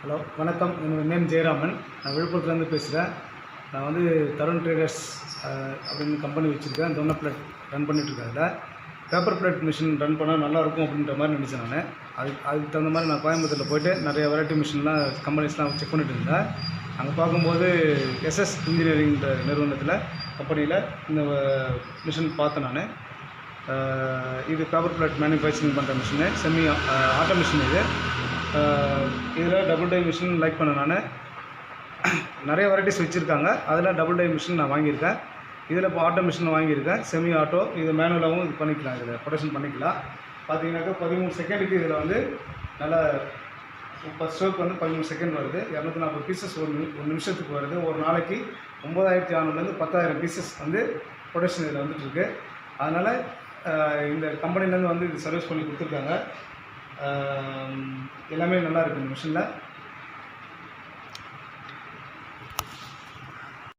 Hello வணக்கம். என்னோட name Jayaraman. நான் விழுப்புரத்துலேருந்து பேசுகிறேன். நான் வந்து தருண் ட்ரேடர்ஸ் அப்படின்னு கம்பெனி வச்சுருக்கேன். டொன்னர் பிளேட் ரன் பண்ணிகிட்ருக்கேன். அதில் பேப்பர் பிளேட் மிஷின் ரன் பண்ணால் நல்லாயிருக்கும் அப்படின்ற மாதிரி நினச்சேன். நான் அதுக்கு தகுந்த மாதிரி நான் கோயம்புத்தூரில் போய்ட்டு நிறைய வெரைட்டி மிஷின்லாம் கம்பெனிஸ்லாம் செக் பண்ணிட்டு இருந்தேன். அங்கே பார்க்கும்போது எஸ்எஸ் இன்ஜினியரிங் நிறுவனத்தில் கம்பெனியில் இந்த மிஷின் பார்த்தேன். நான் இது பேப்பர் பிளேட் மேனுஃபேக்சரிங் பண்ணுற மிஷினு, செமி ஆட்டோ மிஷின். இதில் டபுள் டை மிஷின் லைக் பண்ணேன். நான் நிறைய வெரைட்டிஸ் வச்சுருக்காங்க. அதில் டபுள் டை மிஷின் நான் வாங்கியிருக்கேன். இதில் இப்போ ஆட்டோ மிஷின் வாங்கியிருக்கேன், செமி ஆட்டோ. இது மேனுவலாகவும் இது பண்ணிக்கலாம், இதில் ப்ரொடக்ஷன் பண்ணிக்கலாம். பார்த்தீங்கன்னாக்கா 13 செகண்டுக்கு இதில் வந்து நல்லா ஃபஸ்ட் ஸ்ட்ரோக் வந்து 13 செகண்ட் வருது. 240 பீசஸ் ஒரு நிமிஷத்துக்கு வருது. ஒரு நாளைக்கு 9600 10,000 பீசஸ் வந்து ப்ரொடக்ஷன் இதில் வந்துட்டுருக்கு. அதனால் இந்த கம்பெனிலேருந்து வந்து இது சர்வீஸ் பண்ணி கொடுத்துருக்காங்க. எல்லாமே நல்லா இருக்குது இந்த மிஷினில்.